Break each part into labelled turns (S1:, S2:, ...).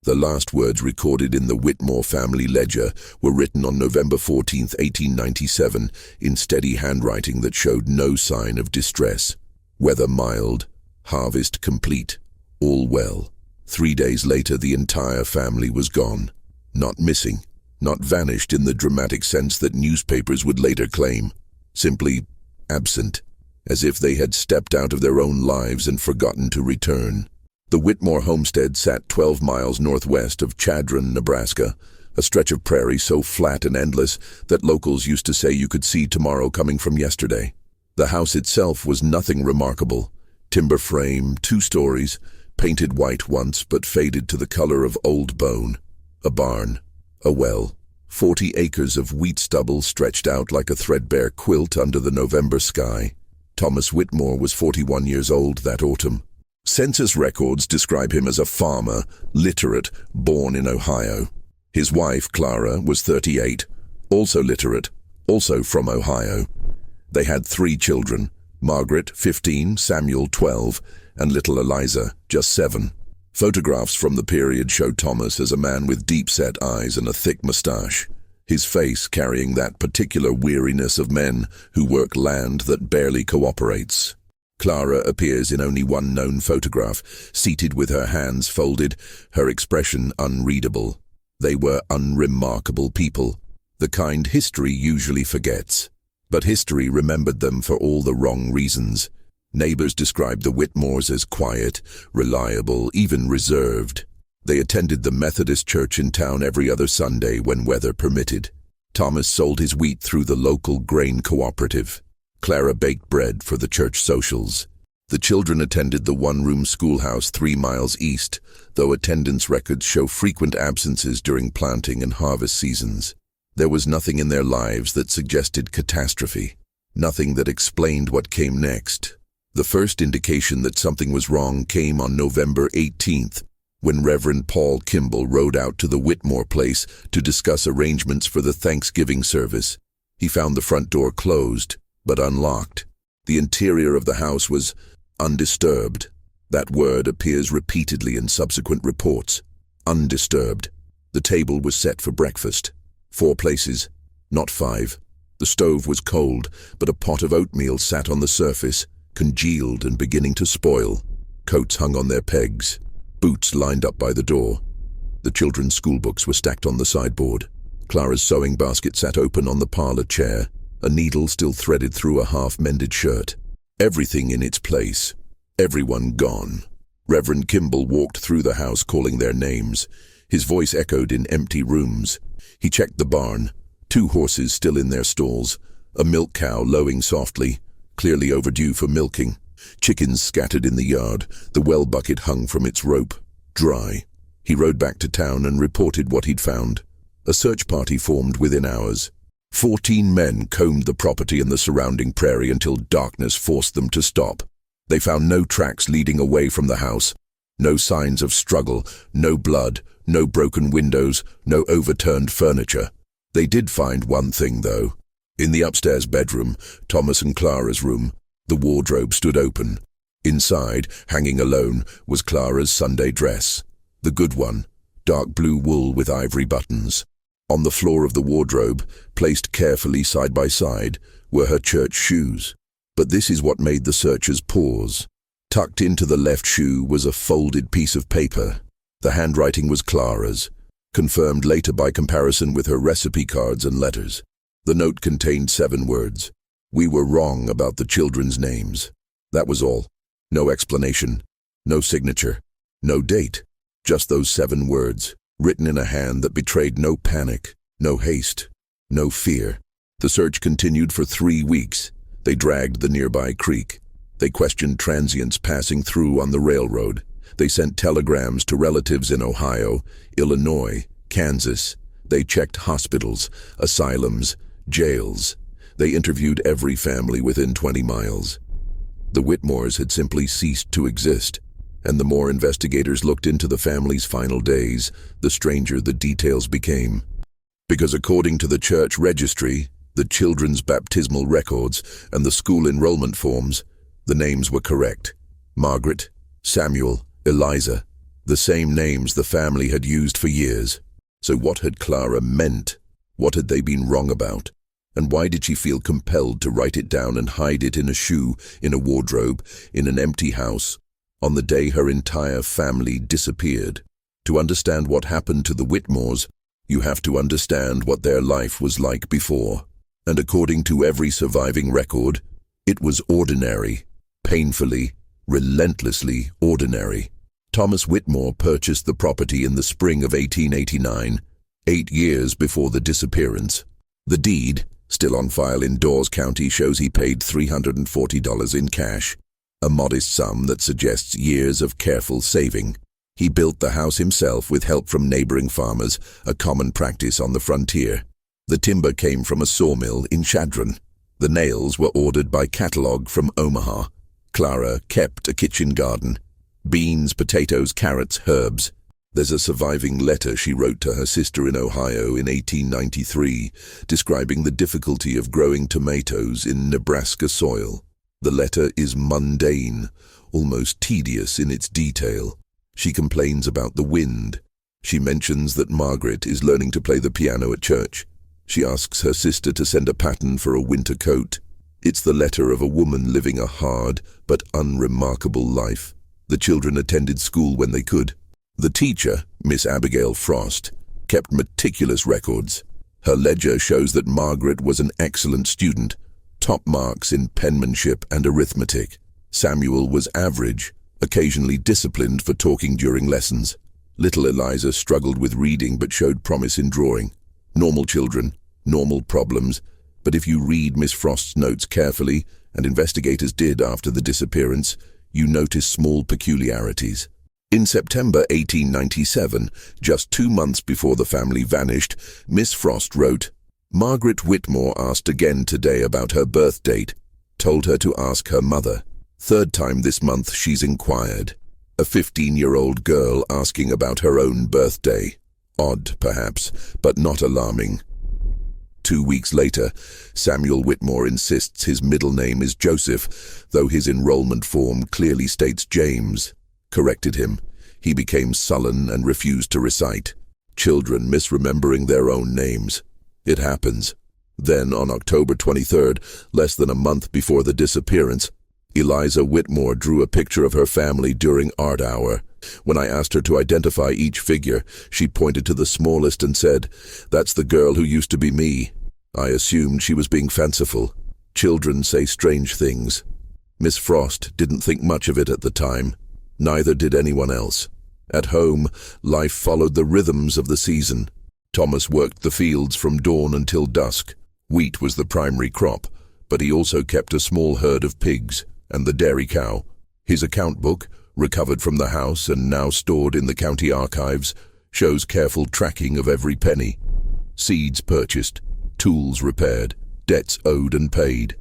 S1: The last words recorded in the Whitmore family ledger were written on November 14, 1897, in steady handwriting that showed no sign of distress. Weather mild, harvest complete, all well. 3 days later, the entire family was gone. Not missing, not vanished in the dramatic sense that newspapers would later claim. Simply absent, as if they had stepped out of their own lives and forgotten to return. The Whitmore homestead sat 12 miles northwest of Chadron, Nebraska, a stretch of prairie so flat and endless that locals used to say you could see tomorrow coming from yesterday. The house itself was nothing remarkable. Timber frame, 2 stories, painted white once but faded to the color of old bone. A barn, a well, 40 acres of wheat stubble stretched out like a threadbare quilt under the November sky. Thomas Whitmore was 41 years old that autumn. Census records describe him as a farmer, literate, born in Ohio. His wife, Clara, was 38, also literate, also from Ohio. They had 3 children, Margaret, 15, Samuel, 12, and little Eliza, just 7. Photographs from the period show Thomas as a man with deep-set eyes and a thick mustache, his face carrying that particular weariness of men who work land that barely cooperates. Clara appears in only one known photograph, seated with her hands folded, her expression unreadable. They were unremarkable people, the kind history usually forgets. But history remembered them for all the wrong reasons. Neighbors described the Whitmores as quiet, reliable, even reserved. They attended the Methodist church in town every other Sunday when weather permitted. Thomas sold his wheat through the local grain cooperative. Clara baked bread for the church socials. The children attended the one-room schoolhouse 3 miles east, though attendance records show frequent absences during planting and harvest seasons. There was nothing in their lives that suggested catastrophe, nothing that explained what came next. The first indication that something was wrong came on November 18th, when Reverend Paul Kimball rode out to the Whitmore place to discuss arrangements for the Thanksgiving service. He found the front door closed, but unlocked. The interior of the house was undisturbed. That word appears repeatedly in subsequent reports. Undisturbed. The table was set for breakfast. 4 places, not 5. The stove was cold, but a pot of oatmeal sat on the surface, congealed and beginning to spoil. Coats hung on their pegs. Boots lined up by the door. The children's schoolbooks were stacked on the sideboard. Clara's sewing basket sat open on the parlor chair, a needle still threaded through a half-mended shirt. Everything in its place. Everyone gone. Reverend Kimball walked through the house calling their names. His voice echoed in empty rooms. He checked the barn. 2 horses still in their stalls. A milk cow lowing softly, clearly overdue for milking. Chickens scattered in the yard. The well bucket hung from its rope, dry. He rode back to town and reported what he'd found. A search party formed within hours. 14 men combed the property and the surrounding prairie until darkness forced them to stop. They found no tracks leading away from the house, no signs of struggle, no blood, no broken windows, no overturned furniture. They did find one thing, though. In the upstairs bedroom, Thomas and Clara's room, the wardrobe stood open. Inside, hanging alone, was Clara's Sunday dress. The good one, dark blue wool with ivory buttons. On the floor of the wardrobe, placed carefully side by side, were her church shoes. But this is what made the searchers pause. Tucked into the left shoe was a folded piece of paper. The handwriting was Clara's, confirmed later by comparison with her recipe cards and letters. The note contained 7 words. We were wrong about the children's names. That was all. No explanation, no signature, no date. Just those 7 words, written in a hand that betrayed no panic, no haste, no fear. The search continued for 3 weeks. They dragged the nearby creek. They questioned transients passing through on the railroad. They sent telegrams to relatives in Ohio, Illinois, Kansas. They checked hospitals, asylums, jails. They interviewed every family within 20 miles. The Whitmores had simply ceased to exist, and the more investigators looked into the family's final days, the stranger the details became. Because according to the church registry, the children's baptismal records, and the school enrollment forms, the names were correct. Margaret, Samuel, Eliza. The same names the family had used for years. So what had Clara meant? What had they been wrong about? And why did she feel compelled to write it down and hide it in a shoe, in a wardrobe, in an empty house, on the day her entire family disappeared? To understand what happened to the Whitmores, you have to understand what their life was like before. And according to every surviving record, it was ordinary, painfully, relentlessly ordinary. Thomas Whitmore purchased the property in the spring of 1889, 8 years before the disappearance. The deed, still on file in Dawes County, shows he paid $340 in cash, a modest sum that suggests years of careful saving. He built the house himself with help from neighboring farmers, a common practice on the frontier. The timber came from a sawmill in Chadron. The nails were ordered by catalog from Omaha. Clara kept a kitchen garden. Beans, potatoes, carrots, herbs. There's a surviving letter she wrote to her sister in Ohio in 1893, describing the difficulty of growing tomatoes in Nebraska soil. The letter is mundane, almost tedious in its detail. She complains about the wind. She mentions that Margaret is learning to play the piano at church. She asks her sister to send a pattern for a winter coat. It's the letter of a woman living a hard but unremarkable life. The children attended school when they could. The teacher, Miss Abigail Frost, kept meticulous records. Her ledger shows that Margaret was an excellent student, top marks in penmanship and arithmetic. Samuel was average, occasionally disciplined for talking during lessons. Little Eliza struggled with reading but showed promise in drawing. Normal children, normal problems, but if you read Miss Frost's notes carefully, and investigators did after the disappearance, you notice small peculiarities. In September 1897, just 2 months before the family vanished, Miss Frost wrote, "Margaret Whitmore asked again today about her birth date. Told her to ask her mother. 3rd time this month she's inquired. A 15-year-old girl asking about her own birthday. Odd, perhaps, but not alarming." 2 weeks later, Samuel Whitmore insists his middle name is Joseph, though his enrollment form clearly states James. Corrected him. He became sullen and refused to recite. Children misremembering their own names. It happens. Then, on October 23rd, less than a month before the disappearance, Eliza Whitmore drew a picture of her family during art hour. When I asked her to identify each figure, she pointed to the smallest and said, "That's the girl who used to be me." I assumed she was being fanciful. Children say strange things. Miss Frost didn't think much of it at the time. Neither did anyone else. At home, life followed the rhythms of the season. Thomas worked the fields from dawn until dusk. Wheat was the primary crop, but he also kept a small herd of pigs and the dairy cow. His account book, recovered from the house and now stored in the county archives, shows careful tracking of every penny. Seeds purchased, tools repaired, debts owed and paid.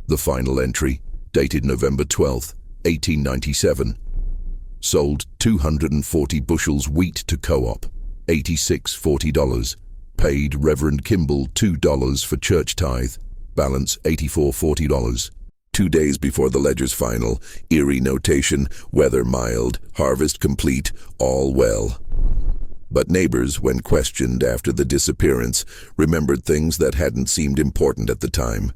S1: The final entry, dated November 12, 1897. Sold 240 bushels wheat to co-op, $86.40. Paid Reverend Kimball $2 for church tithe, balance $84.40. 2 days before the ledger's final, eerie notation, weather mild, harvest complete, all well. But neighbors, when questioned after the disappearance, remembered things that hadn't seemed important at the time.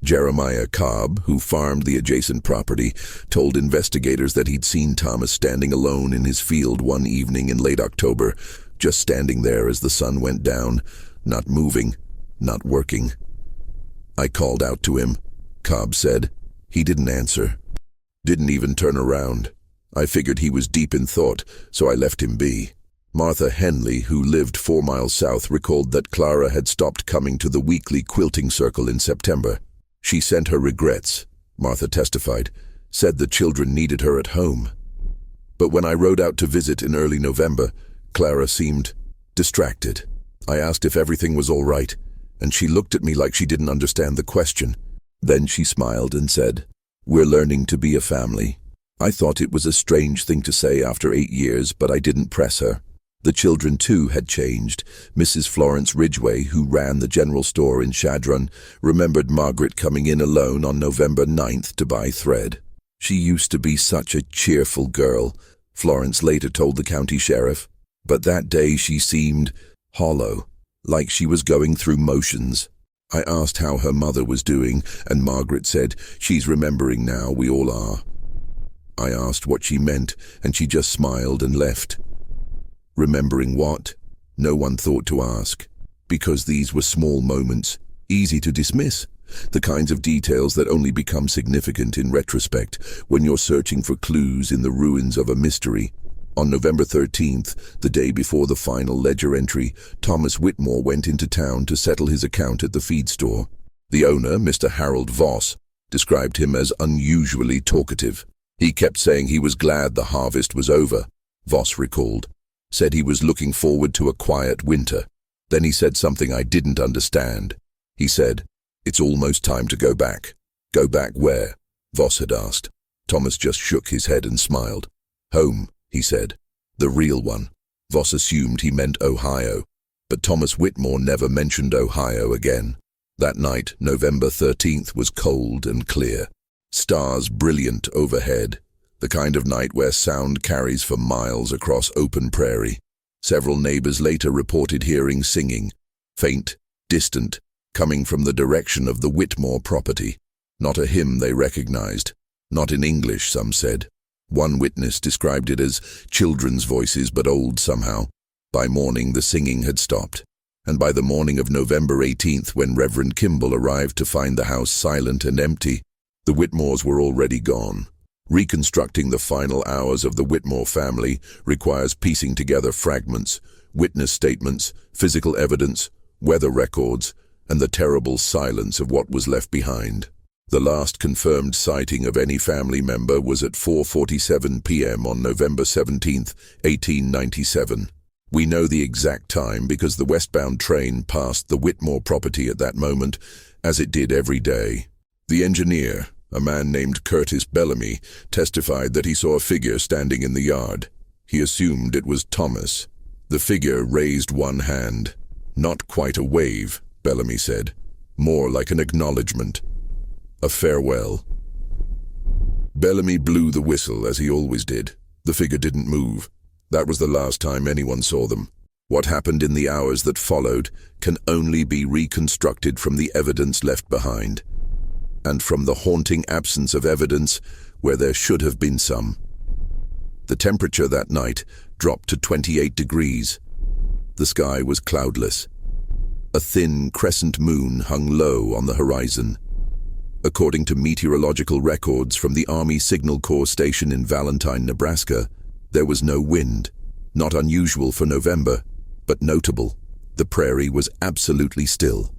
S1: Jeremiah Cobb, who farmed the adjacent property, told investigators that he'd seen Thomas standing alone in his field one evening in late October, just standing there as the sun went down, not moving, not working. I called out to him, Cobb said. He didn't answer. Didn't even turn around. I figured he was deep in thought, so I left him be. Martha Henley, who lived 4 miles south, recalled that Clara had stopped coming to the weekly quilting circle in September. She sent her regrets, Martha testified, said the children needed her at home. But when I rode out to visit in early November, Clara seemed distracted. I asked if everything was all right, and she looked at me like she didn't understand the question. Then she smiled and said, "We're learning to be a family." I thought it was a strange thing to say after 8 years, but I didn't press her. The children, too, had changed. Mrs. Florence Ridgway, who ran the general store in Chadron, remembered Margaret coming in alone on November 9th to buy thread. "She used to be such a cheerful girl, Florence later told the county sheriff, but that day she seemed hollow, like she was going through motions. I asked how her mother was doing, and Margaret said, "She's remembering now, we all are." I asked what she meant, and she just smiled and left. Remembering what? No one thought to ask, because these were small moments, easy to dismiss, the kinds of details that only become significant in retrospect when you're searching for clues in the ruins of a mystery. On November 13th, the day before the final ledger entry, Thomas Whitmore went into town to settle his account at the feed store. The owner, Mr. Harold Voss, described him as unusually talkative. He kept saying he was glad the harvest was over, Voss recalled. Said he was looking forward to a quiet winter. Then he said something I didn't understand. He said, "It's almost time to go back." "Go back where?" Voss had asked. Thomas just shook his head and smiled. "Home," he said. "The real one." Voss assumed he meant Ohio, but Thomas Whitmore never mentioned Ohio again. That night, November 13th, was cold and clear. Stars brilliant overhead, the kind of night where sound carries for miles across open prairie. Several neighbors later reported hearing singing, faint, distant, coming from the direction of the Whitmore property. Not a hymn they recognized, not in English, some said. One witness described it as children's voices, but old somehow. By morning, the singing had stopped, and by the morning of November 18th, when Reverend Kimball arrived to find the house silent and empty, the Whitmores were already gone. Reconstructing the final hours of the Whitmore family requires piecing together fragments, witness statements, physical evidence, weather records, and the terrible silence of what was left behind. The last confirmed sighting of any family member was at 4:47 p.m. on November 17, 1897. We know the exact time because the westbound train passed the Whitmore property at that moment, as it did every day. The engineer, a man named Curtis Bellamy, testified that he saw a figure standing in the yard. He assumed it was Thomas. The figure raised one hand. Not quite a wave, Bellamy said. More like an acknowledgement. A farewell. Bellamy blew the whistle, as he always did. The figure didn't move. That was the last time anyone saw them. What happened in the hours that followed can only be reconstructed from the evidence left behind, and from the haunting absence of evidence where there should have been some. The temperature that night dropped to 28 degrees. The sky was cloudless. A thin crescent moon hung low on the horizon. According to meteorological records from the Army Signal Corps station in Valentine, Nebraska, there was no wind. Not unusual for November, but notable. The prairie was absolutely still.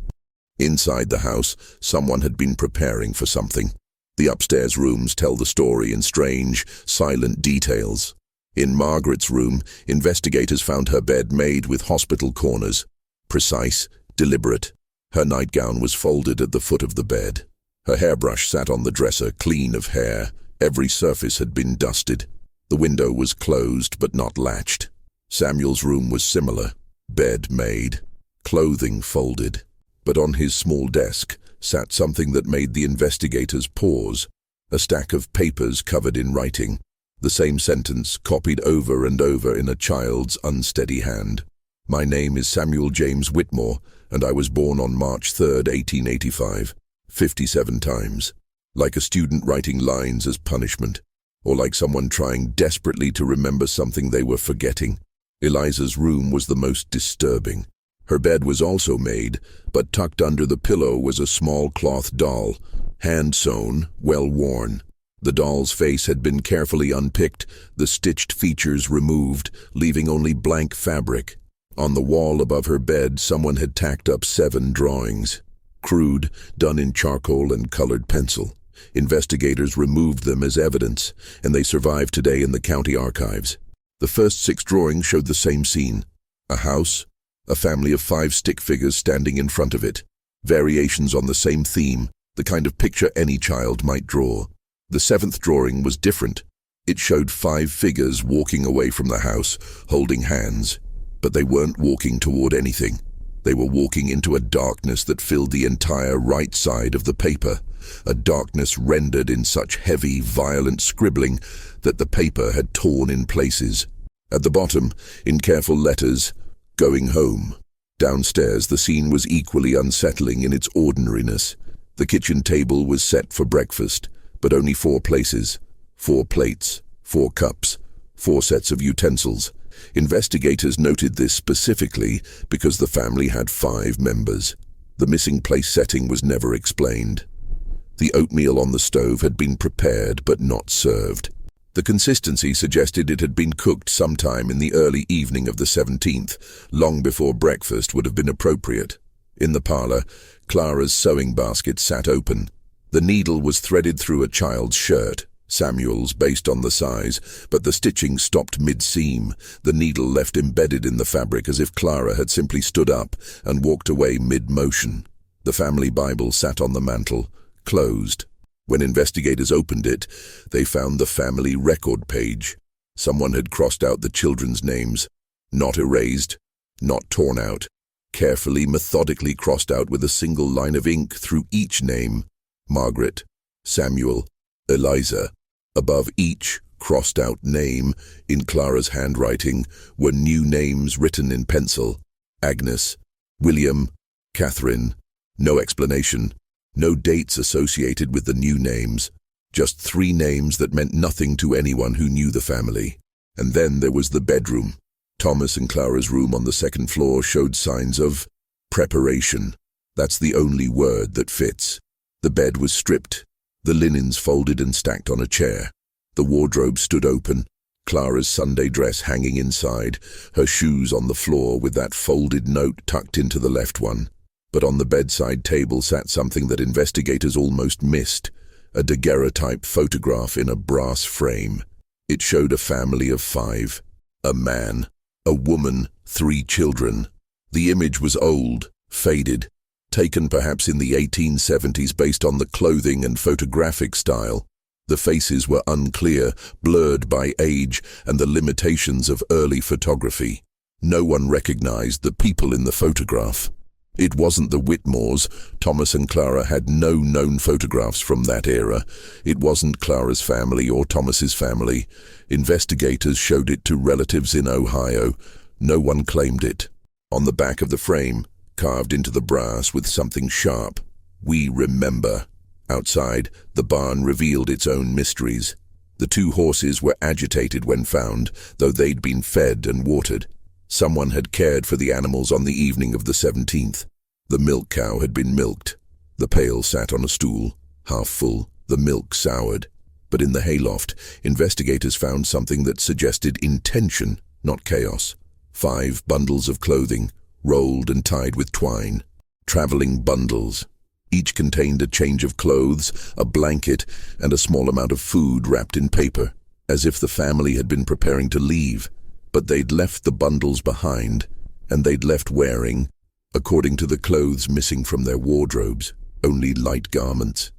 S1: Inside the house, someone had been preparing for something. The upstairs rooms tell the story in strange, silent details. In Margaret's room, investigators found her bed made with hospital corners. Precise, deliberate. Her nightgown was folded at the foot of the bed. Her hairbrush sat on the dresser, clean of hair. Every surface had been dusted. The window was closed but not latched. Samuel's room was similar. Bed made. Clothing folded. But on his small desk sat something that made the investigators pause. A stack of papers covered in writing. The same sentence copied over and over in a child's unsteady hand. "My name is Samuel James Whitmore, and I was born on March 3rd, 1885. 57 times. Like a student writing lines as punishment, or like someone trying desperately to remember something they were forgetting. Eliza's room was the most disturbing. Her bed was also made, but tucked under the pillow was a small cloth doll, hand-sewn, well-worn. The doll's face had been carefully unpicked, the stitched features removed, leaving only blank fabric. On the wall above her bed, someone had tacked up 7 drawings. Crude, done in charcoal and colored pencil. Investigators removed them as evidence, and they survive today in the county archives. The first 6 drawings showed the same scene. A house, a family of 5 stick figures standing in front of it. Variations on the same theme, the kind of picture any child might draw. The 7th drawing was different. It showed 5 figures walking away from the house, holding hands. But they weren't walking toward anything. They were walking into a darkness that filled the entire right side of the paper, a darkness rendered in such heavy, violent scribbling that the paper had torn in places. At the bottom, in careful letters, "Going home." Downstairs, the scene was equally unsettling in its ordinariness. The kitchen table was set for breakfast, but only 4 places, 4 plates, 4 cups, 4 sets of utensils. Investigators noted this specifically because the family had 5 members. The missing place setting was never explained. The oatmeal on the stove had been prepared but not served. The consistency suggested it had been cooked sometime in the early evening of the 17th, long before breakfast would have been appropriate. In the parlor, Clara's sewing basket sat open. The needle was threaded through a child's shirt, Samuel's based on the size, but the stitching stopped mid-seam, the needle left embedded in the fabric as if Clara had simply stood up and walked away mid-motion. The family Bible sat on the mantel, closed. When investigators opened it, they found the family record page. Someone had crossed out the children's names, not erased, not torn out, carefully, methodically crossed out with a single line of ink through each name: Margaret, Samuel, Eliza. Above each crossed out name, in Clara's handwriting, were new names written in pencil: Agnes, William, Catherine. No explanation. No dates associated with the new names, just 3 names that meant nothing to anyone who knew the family. And then there was the bedroom. Thomas and Clara's room on the 2nd floor showed signs of preparation. That's the only word that fits. The bed was stripped, the linens folded and stacked on a chair. The wardrobe stood open, Clara's Sunday dress hanging inside, her shoes on the floor with that folded note tucked into the left one. But on the bedside table sat something that investigators almost missed, a daguerreotype photograph in a brass frame. It showed a family of 5, a man, a woman, 3 children. The image was old, faded, taken perhaps in the 1870s based on the clothing and photographic style. The faces were unclear, blurred by age and the limitations of early photography. No one recognized the people in the photograph. It wasn't the Whitmores. Thomas and Clara had no known photographs from that era. It wasn't Clara's family or Thomas's family. Investigators showed it to relatives in Ohio. No one claimed it. On the back of the frame, carved into the brass with something sharp: "We remember." Outside, the barn revealed its own mysteries. The 2 horses were agitated when found, though they'd been fed and watered. Someone had cared for the animals on the evening of the 17th. The milk cow had been milked. The pail sat on a stool, half full, the milk soured. But in the hayloft, investigators found something that suggested intention, not chaos. 5 bundles of clothing, rolled and tied with twine. Traveling bundles. Each contained a change of clothes, a blanket, and a small amount of food wrapped in paper, as if the family had been preparing to leave. But they'd left the bundles behind, and they'd left wearing, according to the clothes missing from their wardrobes, only light garments.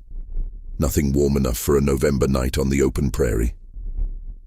S1: Nothing warm enough for a November night on the open prairie.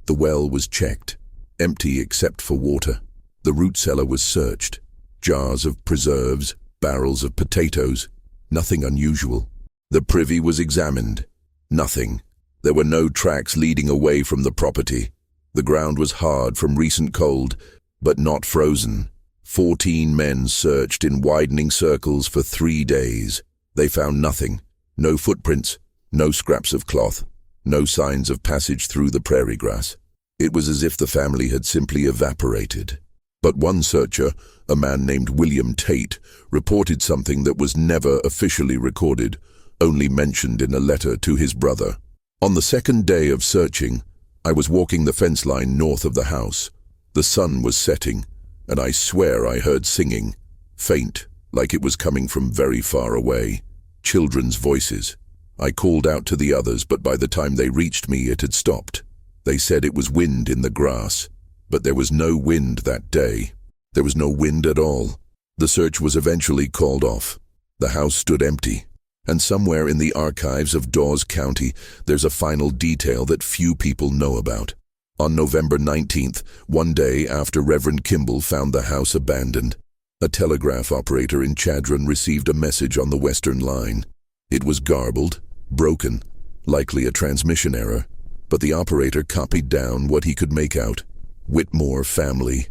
S1: The well was checked, empty except for water. The root cellar was searched. Jars of preserves, barrels of potatoes, nothing unusual. The privy was examined. Nothing. There were no tracks leading away from the property. The ground was hard from recent cold, but not frozen. 14 men searched in widening circles for 3 days. They found nothing. No footprints, no scraps of cloth, no signs of passage through the prairie grass. It was as if the family had simply evaporated. But one searcher, a man named William Tate, reported something that was never officially recorded, only mentioned in a letter to his brother. On the 2nd day of searching, I was walking the fence line north of the house. The sun was setting, and I swear I heard singing, faint, like it was coming from very far away. Children's voices. I called out to the others, but by the time they reached me, it had stopped. They said it was wind in the grass, but there was no wind that day. There was no wind at all. The search was eventually called off. The house stood empty. And somewhere in the archives of Dawes County, there's a final detail that few people know about. On November 19th, one day after Reverend Kimball found the house abandoned, a telegraph operator in Chadron received a message on the western line. It was garbled, broken, likely a transmission error, but the operator copied down what he could make out. Whitmore family.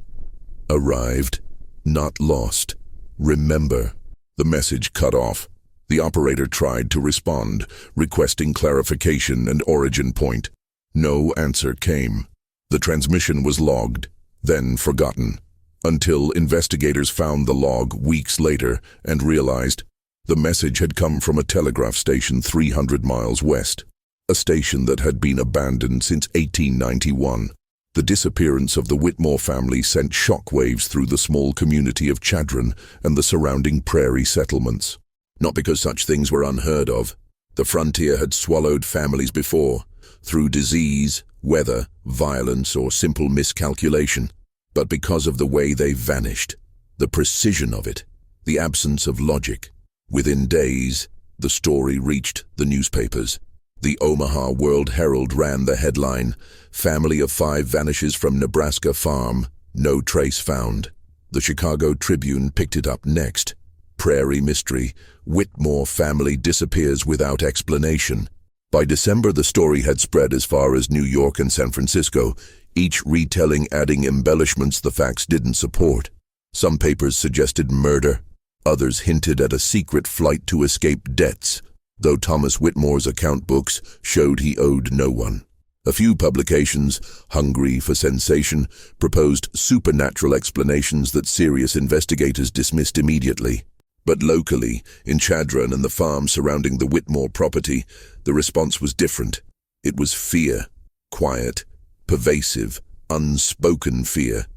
S1: Arrived, not lost. Remember. The message cut off. The operator tried to respond, requesting clarification and origin point. No answer came. The transmission was logged, then forgotten, until investigators found the log weeks later and realized the message had come from a telegraph station 300 miles west, a station that had been abandoned since 1891. The disappearance of the Whitmore family sent shockwaves through the small community of Chadron and the surrounding prairie settlements. Not because such things were unheard of. The frontier had swallowed families before, through disease, weather, violence, or simple miscalculation, but because of the way they vanished, the precision of it, the absence of logic. Within days, the story reached the newspapers. The Omaha World Herald ran the headline, "Family of 5 vanishes from Nebraska farm, no trace found." The Chicago Tribune picked it up next. Prairie mystery, Whitmore family disappears without explanation. By December, the story had spread as far as New York and San Francisco, each retelling adding embellishments the facts didn't support. Some papers suggested murder, others hinted at a secret flight to escape debts, though Thomas Whitmore's account books showed he owed no one. A few publications, hungry for sensation, proposed supernatural explanations that serious investigators dismissed immediately. But locally, in Chadron and the farm surrounding the Whitmore property, the response was different. It was fear, quiet, pervasive, unspoken fear.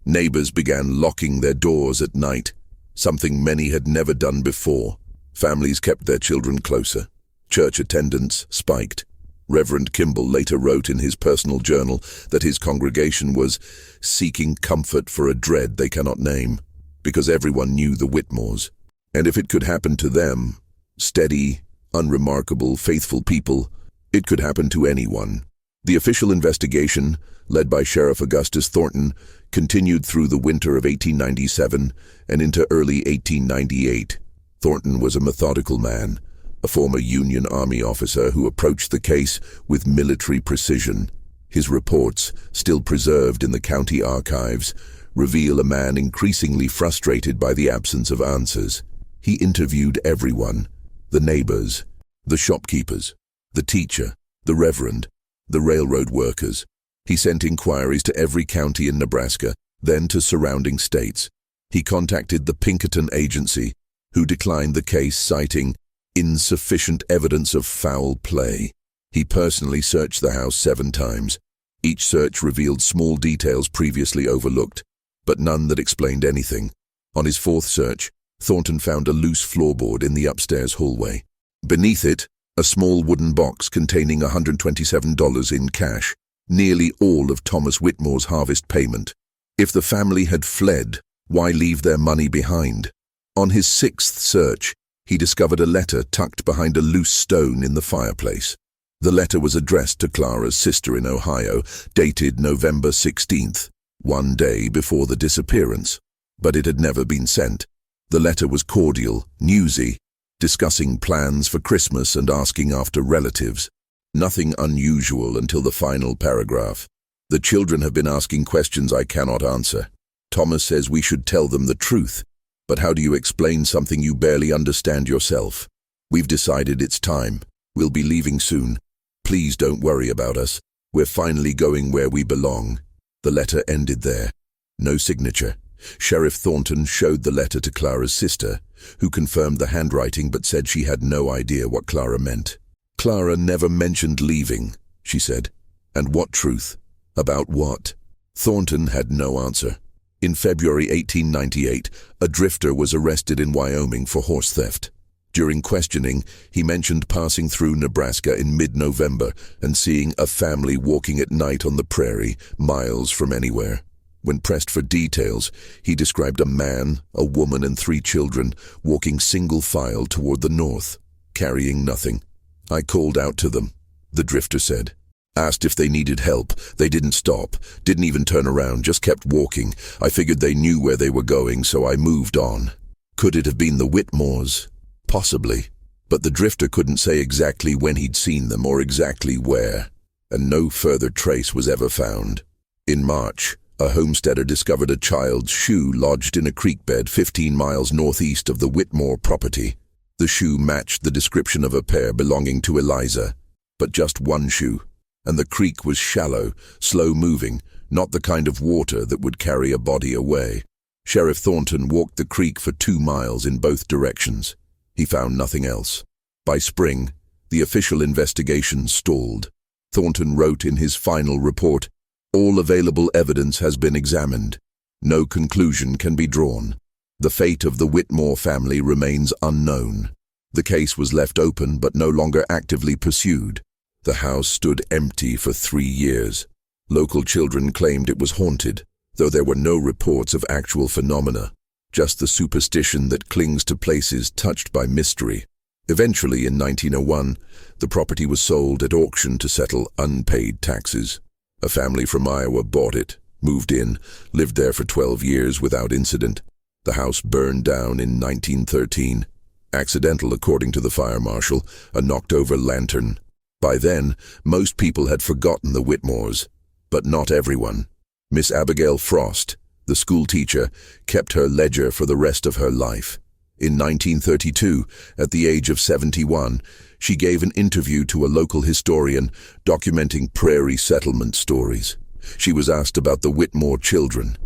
S1: Neighbors began locking their doors at night, something many had never done before. Families kept their children closer. Church attendance spiked. Reverend Kimball later wrote in his personal journal that his congregation was seeking comfort for a dread they cannot name, because everyone knew the Whitmores. And if it could happen to them, steady, unremarkable, faithful people, it could happen to anyone. The official investigation, led by Sheriff Augustus Thornton, continued through the winter of 1897 and into early 1898. Thornton was a methodical man, a former Union Army officer who approached the case with military precision. His reports, still preserved in the county archives, reveal a man increasingly frustrated by the absence of answers. He interviewed everyone: the neighbors, the shopkeepers, the teacher, the reverend, the railroad workers. He sent inquiries to every county in Nebraska, then to surrounding states. He contacted the Pinkerton Agency, who declined the case, citing insufficient evidence of foul play. He personally searched the house 7 times. Each search revealed small details previously overlooked, but none that explained anything. On his 4th search, Thornton found a loose floorboard in the upstairs hallway. Beneath it, a small wooden box containing $127 in cash, nearly all of Thomas Whitmore's harvest payment. If the family had fled, why leave their money behind? On his 6th search, he discovered a letter tucked behind a loose stone in the fireplace. The letter was addressed to Clara's sister in Ohio, dated November 16th, one day before the disappearance, but it had never been sent. The letter was cordial, newsy, discussing plans for Christmas and asking after relatives. Nothing unusual until the final paragraph. "The children have been asking questions I cannot answer. Thomas says we should tell them the truth. But how do you explain something you barely understand yourself? We've decided it's time. We'll be leaving soon. Please don't worry about us. We're finally going where we belong." The letter ended there. No signature. Sheriff Thornton showed the letter to Clara's sister, who confirmed the handwriting but said she had no idea what Clara meant. "Clara never mentioned leaving," she said. "And what truth? About what?" Thornton had no answer. In February 1898, a drifter was arrested in Wyoming for horse theft. During questioning, he mentioned passing through Nebraska in mid-November and seeing a family walking at night on the prairie, miles from anywhere. When pressed for details, he described a man, a woman, and 3 children walking single file toward the north, carrying nothing. "I called out to them," the drifter said. "Asked if they needed help. They didn't stop, didn't even turn around, just kept walking. I figured they knew where they were going, so I moved on." Could it have been the Whitmores? Possibly. But the drifter couldn't say exactly when he'd seen them or exactly where, and no further trace was ever found. In March, a homesteader discovered a child's shoe lodged in a creek bed 15 miles northeast of the Whitmore property. The shoe matched the description of a pair belonging to Eliza, but just one shoe, and the creek was shallow, slow-moving, not the kind of water that would carry a body away. Sheriff Thornton walked the creek for 2 miles in both directions. He found nothing else. By spring, the official investigation stalled. Thornton wrote in his final report, "All available evidence has been examined. No conclusion can be drawn. The fate of the Whitmore family remains unknown." The case was left open but no longer actively pursued. The house stood empty for 3 years. Local children claimed it was haunted, though there were no reports of actual phenomena, just the superstition that clings to places touched by mystery. Eventually, in 1901, the property was sold at auction to settle unpaid taxes. A family from Iowa bought it, moved in, lived there for 12 years without incident. The house burned down in 1913. Accidental, according to the fire marshal, a knocked-over lantern. By then, most people had forgotten the Whitmores, but not everyone. Miss Abigail Frost, the school teacher, kept her ledger for the rest of her life. In 1932, at the age of 71, she gave an interview to a local historian documenting prairie settlement stories. She was asked about the Whitmore children.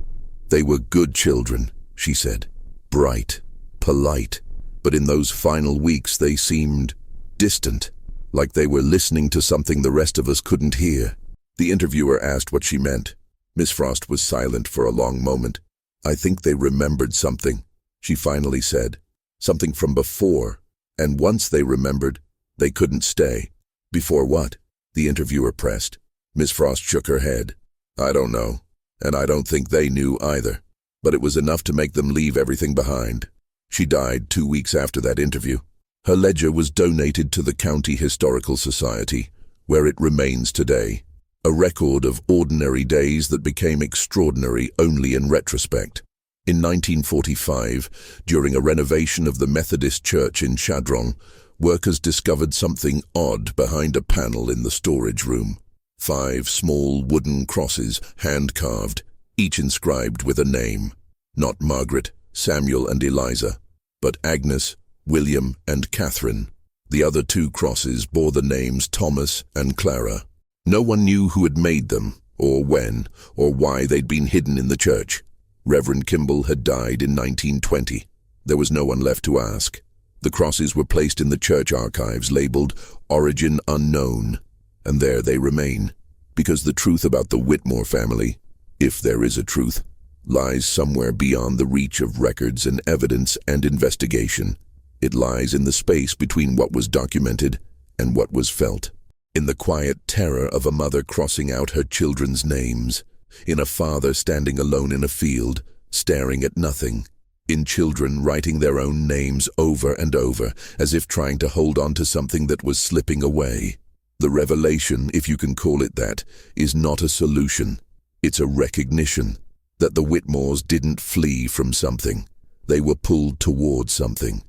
S1: "They were good children," she said. "Bright, polite, but in those final weeks they seemed distant, like they were listening to something the rest of us couldn't hear." The interviewer asked what she meant. Miss Frost was silent for a long moment. "I think they remembered something," she finally said. "Something from before, and once they remembered, they couldn't stay." "Before what?" the interviewer pressed. Miss Frost shook her head. "I don't know, and I don't think they knew either, but it was enough to make them leave everything behind." She died 2 weeks after that interview. Her ledger was donated to the County Historical Society, where it remains today, a record of ordinary days that became extraordinary only in retrospect. In 1945, during a renovation of the Methodist Church in Chadron, workers discovered something odd behind a panel in the storage room. 5 small wooden crosses, hand-carved, each inscribed with a name. Not Margaret, Samuel and Eliza, but Agnes, William and Catherine. The other 2 crosses bore the names Thomas and Clara. No one knew who had made them, or when, or why they'd been hidden in the church. Reverend Kimball had died in 1920. There was no one left to ask. The crosses were placed in the church archives labeled "Origin Unknown," and there they remain, because the truth about the Whitmore family, if there is a truth, lies somewhere beyond the reach of records and evidence and investigation. It lies in the space between what was documented and what was felt, in the quiet terror of a mother crossing out her children's names, in a father standing alone in a field, staring at nothing, in children writing their own names over and over, as if trying to hold on to something that was slipping away. The revelation, if you can call it that, is not a solution. It's a recognition that the Whitmores didn't flee from something. They were pulled towards something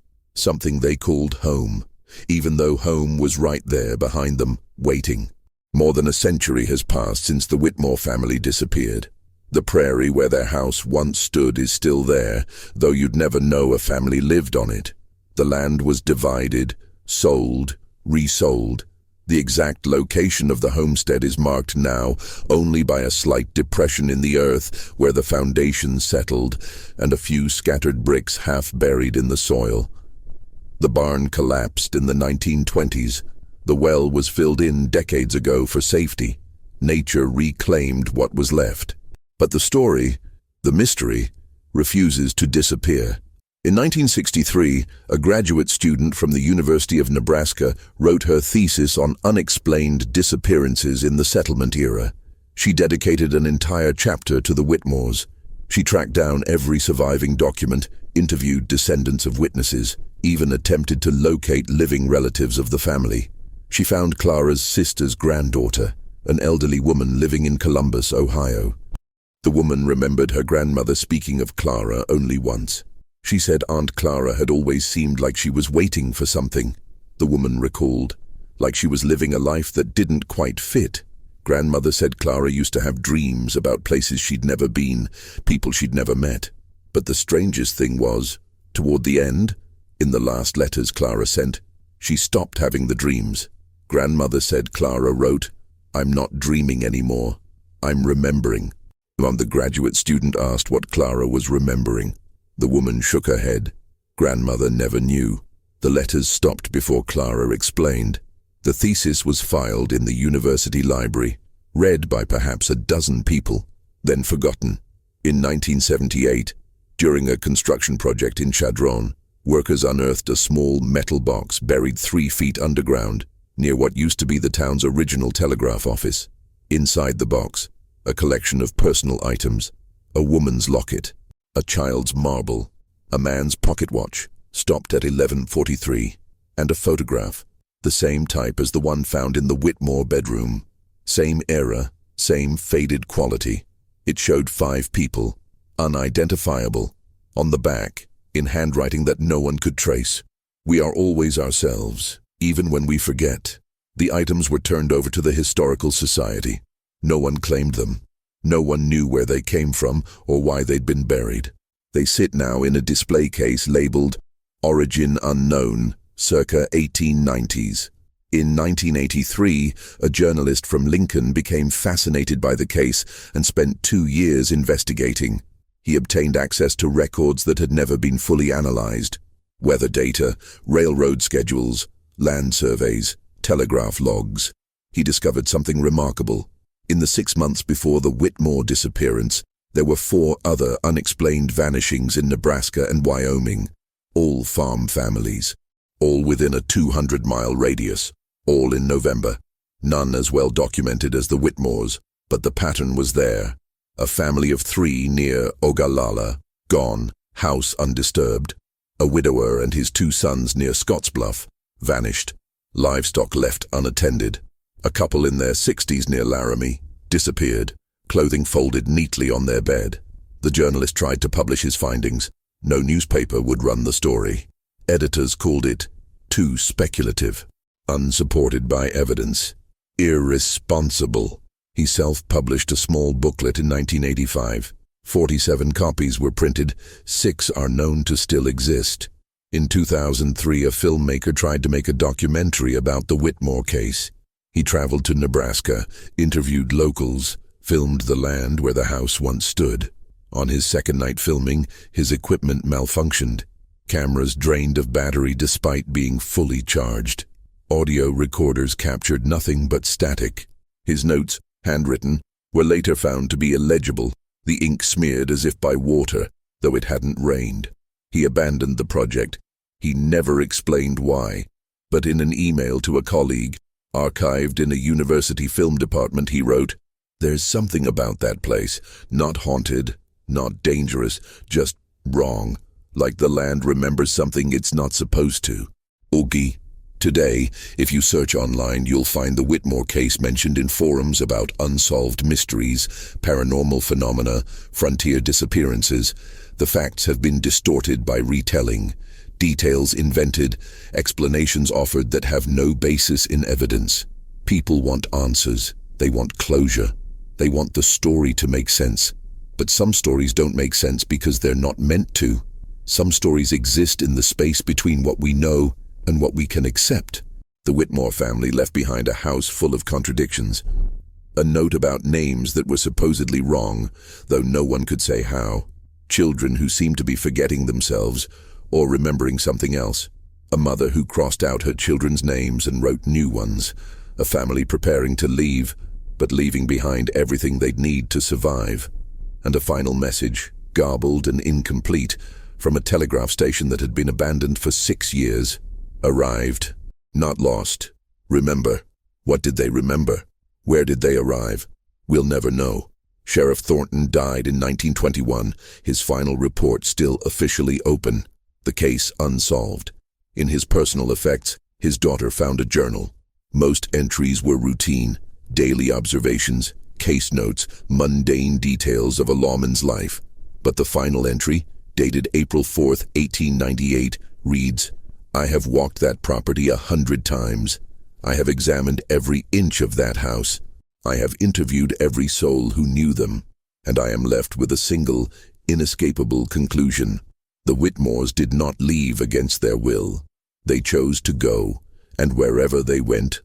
S1: they called home, even though home was right there behind them, waiting. More than a century has passed since the Whitmore family disappeared. The prairie where their house once stood is still there, though you'd never know a family lived on it. The land was divided, sold, resold. The exact location of the homestead is marked now only by a slight depression in the earth where the foundation settled and a few scattered bricks half buried in the soil. The barn collapsed in the 1920s. The well was filled in decades ago for safety. Nature reclaimed what was left. But the story, the mystery, refuses to disappear. In 1963, a graduate student from the University of Nebraska wrote her thesis on unexplained disappearances in the settlement era. She dedicated an entire chapter to the Whitmores. She tracked down every surviving document, interviewed descendants of witnesses, even attempted to locate living relatives of the family. She found Clara's sister's granddaughter, an elderly woman living in Columbus, Ohio. The woman remembered her grandmother speaking of Clara only once. She said Aunt Clara had always seemed like she was waiting for something, the woman recalled, like she was living a life that didn't quite fit. Grandmother said Clara used to have dreams about places she'd never been, people she'd never met. But the strangest thing was, toward the end, in the last letters Clara sent, she stopped having the dreams. Grandmother said Clara wrote, "I'm not dreaming anymore. I'm remembering." When the graduate student asked what Clara was remembering, the woman shook her head. Grandmother never knew. The letters stopped before Clara explained. The thesis was filed in the university library, read by perhaps a dozen people, then forgotten. In 1978, during a construction project in Chadron, workers unearthed a small metal box buried 3 feet underground, near what used to be the town's original telegraph office. Inside the box, a collection of personal items, a woman's locket, a child's marble, a man's pocket watch, stopped at 11:43, and a photograph, the same type as the one found in the Whitmore bedroom. Same era, same faded quality. It showed 5 people, unidentifiable, on the back, in handwriting that no one could trace. "We are always ourselves, even when we forget." The items were turned over to the Historical Society. No one claimed them. No one knew where they came from or why they'd been buried. They sit now in a display case labeled Origin Unknown, circa 1890s. In 1983, a journalist from Lincoln became fascinated by the case and spent 2 years investigating. He obtained access to records that had never been fully analyzed: weather data, railroad schedules, land surveys, telegraph logs. He discovered something remarkable. In the 6 months before the Whitmore disappearance, there were 4 other unexplained vanishings in Nebraska and Wyoming, all farm families, all within a 200-mile radius, all in November. None as well documented as the Whitmores, but the pattern was there. A family of 3 near Ogallala, gone, house undisturbed. A widower and his 2 sons near Scottsbluff, vanished. Livestock left unattended. A couple in their 60s near Laramie, disappeared, clothing folded neatly on their bed. The journalist tried to publish his findings. No newspaper would run the story. Editors called it too speculative, unsupported by evidence, irresponsible. He self-published a small booklet in 1985. 47 copies were printed, 6 are known to still exist. In 2003, a filmmaker tried to make a documentary about the Whitmore case. He traveled to Nebraska, interviewed locals, filmed the land where the house once stood. On his second night filming, his equipment malfunctioned. Cameras drained of battery despite being fully charged. Audio recorders captured nothing but static. His notes, handwritten, were later found to be illegible, the ink smeared as if by water, though it hadn't rained. He abandoned the project. He never explained why, but in an email to a colleague, archived in a university film department, he wrote, "There's something about that place, not haunted, not dangerous, just wrong, like the land remembers something it's not supposed to." Oogie. Today, if you search online, you'll find the Whitmore case mentioned in forums about unsolved mysteries, paranormal phenomena, frontier disappearances. The facts have been distorted by retelling, details invented, explanations offered that have no basis in evidence. People want answers. They want closure. They want the story to make sense. But some stories don't make sense because they're not meant to. Some stories exist in the space between what we know and what we can accept. The Whitmore family left behind a house full of contradictions. A note about names that were supposedly wrong, though no one could say how. Children who seemed to be forgetting themselves or remembering something else. A mother who crossed out her children's names and wrote new ones. A family preparing to leave, but leaving behind everything they'd need to survive. And a final message, garbled and incomplete, from a telegraph station that had been abandoned for 6 years. Arrived, not lost. Remember. What did they remember? Where did they arrive? We'll never know. Sheriff Thornton died in 1921, his final report still officially open, the case unsolved. In his personal effects, his daughter found a journal. Most entries were routine, daily observations, case notes, mundane details of a lawman's life. But the final entry, dated April 4th, 1898, reads, I have walked that property 100 times. I have examined every inch of that house. I have interviewed every soul who knew them, and I am left with a single, inescapable conclusion. The Whitmores did not leave against their will. They chose to go, and wherever they went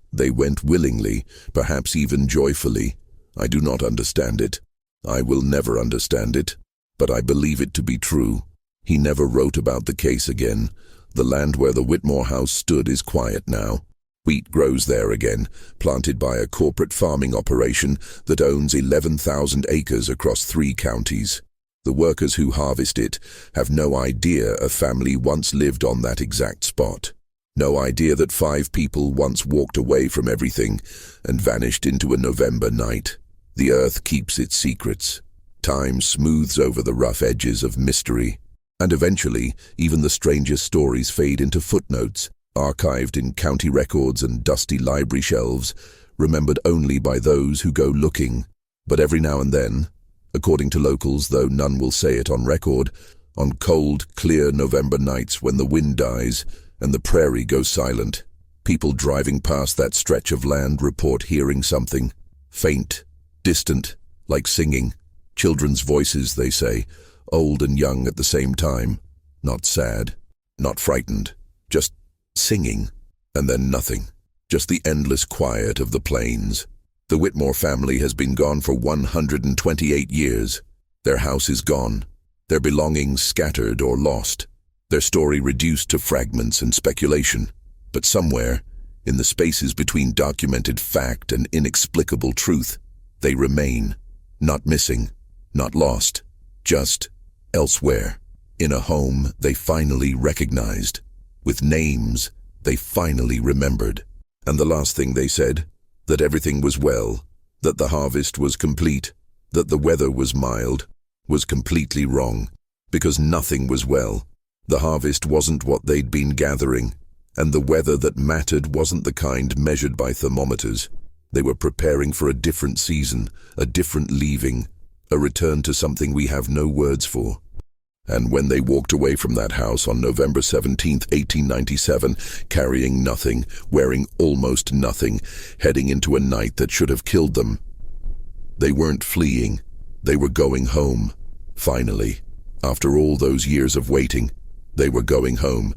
S1: willingly, perhaps even joyfully. I do not understand it. I will never understand it, but I believe it to be true. He never wrote about the case again. The land where the Whitmore house stood is quiet now. Wheat grows there again, planted by a corporate farming operation that owns 11,000 acres across 3 counties. The workers who harvest it have no idea a family once lived on that exact spot. No idea that 5 people once walked away from everything and vanished into a November night. The earth keeps its secrets. Time smooths over the rough edges of mystery. And eventually, even the strangest stories fade into footnotes, archived in county records and dusty library shelves, remembered only by those who go looking. But every now and then, according to locals, though none will say it on record, on cold, clear November nights when the wind dies and the prairie goes silent, people driving past that stretch of land report hearing something, faint, distant, like singing. Children's voices, they say, old and young at the same time. Not sad, not frightened, just singing. And then nothing, just the endless quiet of the plains. The Whitmore family has been gone for 128 years. Their house is gone, their belongings scattered or lost, their story reduced to fragments and speculation. But somewhere, in the spaces between documented fact and inexplicable truth, they remain, not missing, not lost, just elsewhere, in a home they finally recognized, with names they finally remembered. And the last thing they said, that everything was well, that the harvest was complete, that the weather was mild, was completely wrong, because nothing was well. The harvest wasn't what they'd been gathering, and the weather that mattered wasn't the kind measured by thermometers. They were preparing for a different season, a different leaving, a return to something we have no words for. And when they walked away from that house on November 17, 1897, carrying nothing, wearing almost nothing, heading into a night that should have killed them, they weren't fleeing. They were going home. Finally, after all those years of waiting, they were going home.